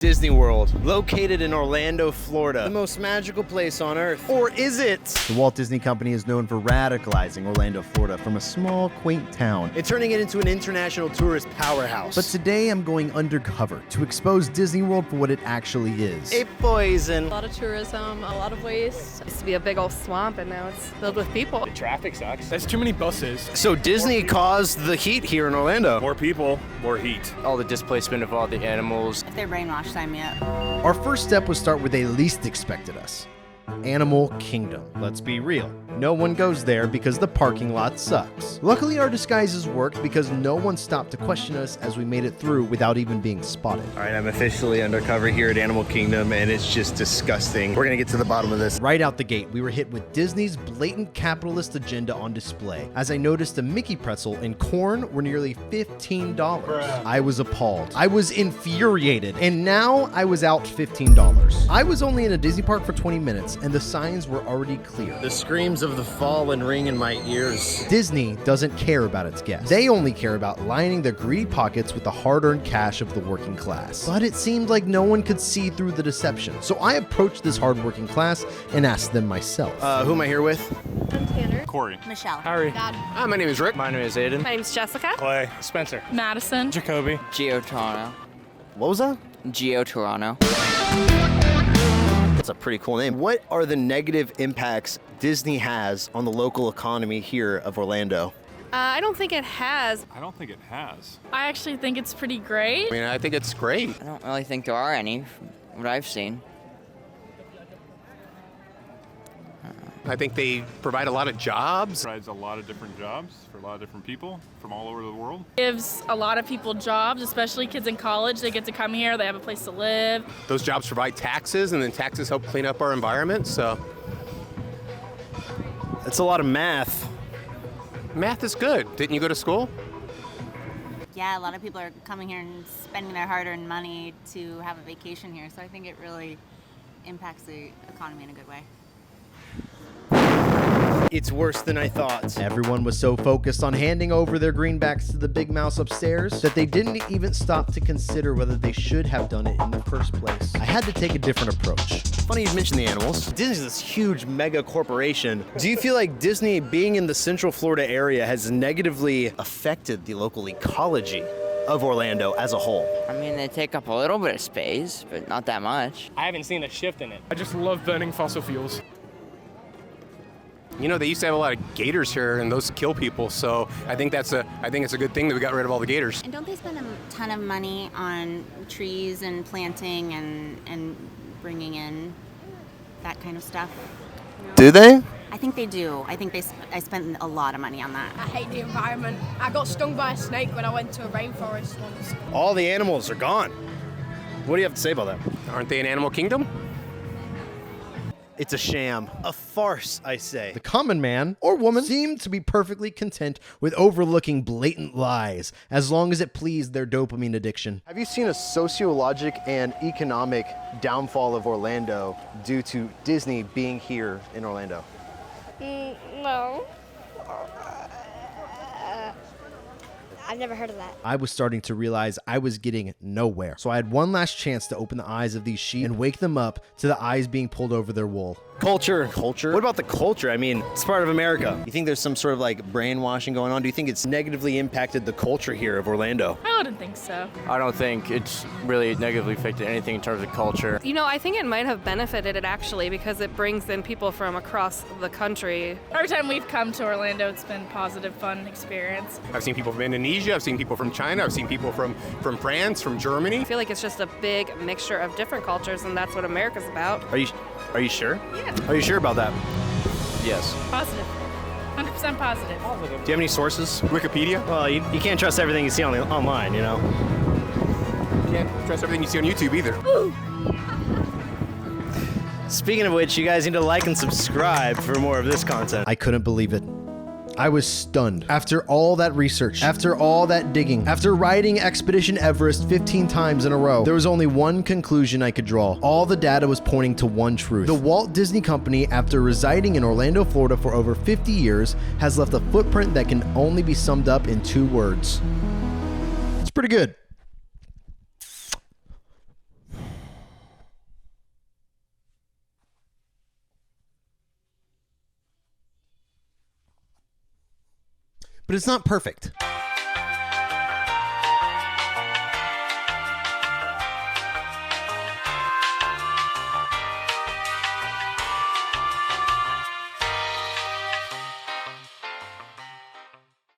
Disney World, located in Orlando, Florida, the most magical place on earth. Or is it? The Walt Disney Company is known for radicalizing Orlando, Florida from a small, quaint town And turning it into an international tourist powerhouse. But today I'm going undercover to expose Disney World for what it actually is. A poison. A lot of tourism, a lot of waste. It used to be a big old swamp and now it's filled with people. The traffic sucks. There's too many buses. So Disney caused the heat here in Orlando. More people, more heat. All the displacement of all the animals. If they're brainwashed, sign me up. Our first step was start where they least expected us. Animal Kingdom. Let's be real. No one goes there because the parking lot sucks. Luckily, our disguises worked because no one stopped to question us as we made it through without even being spotted. All right, I'm officially undercover here at Animal Kingdom, and it's just disgusting. We're gonna get to the bottom of this. Right out the gate, we were hit with Disney's blatant capitalist agenda on display, as I noticed a Mickey pretzel and corn were nearly $15. I was appalled. I was infuriated, and now I was out $15. I was only in a Disney park for 20 minutes, and the signs were already clear. The screams of the fallen ring in my ears. Disney doesn't care about its guests. They only care about lining their greedy pockets with the hard-earned cash of the working class. But it seemed like no one could see through the deception. So I approached this hard-working class and asked them myself. Who am I here with? I'm Tanner. Corey. Michelle. Harry. Dad. Hi, my name is Rick. My name is Aiden. My name's Jessica. Clay. Spencer. Madison. Jacoby. Geo Toronto. What was that? Geo Toronto. That's a pretty cool name. What are the negative impacts Disney has on the local economy here of Orlando? I don't think it has. I don't think it has. I actually think it's pretty great. I mean, I think it's great. I don't really think there are any, from what I've seen. I think they provide a lot of jobs. Provides a lot of different jobs for a lot of different people from all over the world. Gives a lot of people jobs, especially kids in college. They get to come here, they have a place to live. Those jobs provide taxes, and then taxes help clean up our environment, so. That's a lot of math. Math is good. Didn't you go to school? Yeah, a lot of people are coming here and spending their hard-earned money to have a vacation here, so I think it really impacts the economy in a good way. It's worse than I thought. Everyone was so focused on handing over their greenbacks to the big mouse upstairs that they didn't even stop to consider whether they should have done it in the first place. I had to take a different approach. Funny you mentioned the animals. Disney's this huge mega corporation. Do you feel like Disney being in the Central Florida area has negatively affected the local ecology of Orlando as a whole? I mean, they take up a little bit of space, but not that much. I haven't seen a shift in it. I just love burning fossil fuels. You know, they used to have a lot of gators here, and those kill people, so I think it's a good thing that we got rid of all the gators. And don't they spend a ton of money on trees and planting and bringing in that kind of stuff? Do they? I think they do. I think I spent a lot of money on that. I hate the environment. I got stung by a snake when I went to a rainforest once. All the animals are gone. What do you have to say about that? Aren't they an animal kingdom? It's a sham. A farce, I say. The common man or woman seemed to be perfectly content with overlooking blatant lies as long as it pleased their dopamine addiction. Have you seen a sociologic and economic downfall of Orlando due to Disney being here in Orlando? No. I've never heard of that. I was starting to realize I was getting nowhere. So I had one last chance to open the eyes of these sheep and wake them up to the eyes being pulled over their wool. Culture. What about the culture? I mean, it's part of America. You think there's some sort of like brainwashing going on? Do you think it's negatively impacted the culture here of Orlando? I wouldn't think so. I don't think it's really negatively affected anything in terms of culture. You know, I think it might have benefited it actually because it brings in people from across the country. Every time we've come to Orlando, it's been positive, fun experience. I've seen people from Indonesia, I've seen people from China, I've seen people from France, from Germany. I feel like it's just a big mixture of different cultures, and that's what America's about. Are you sure? Yeah. Are you sure about that? Yes. Positive. 100% positive. Do you have any sources? Wikipedia. Well, you can't trust everything you see online, you know? You can't trust everything you see on YouTube either. Speaking of which, you guys need to like and subscribe for more of this content. I couldn't believe it. I was stunned. After all that research, after all that digging, after riding Expedition Everest 15 times in a row, there was only one conclusion I could draw. All the data was pointing to one truth. The Walt Disney Company, after residing in Orlando, Florida for over 50 years, has left a footprint that can only be summed up in 2 words. It's pretty good. but it's not perfect.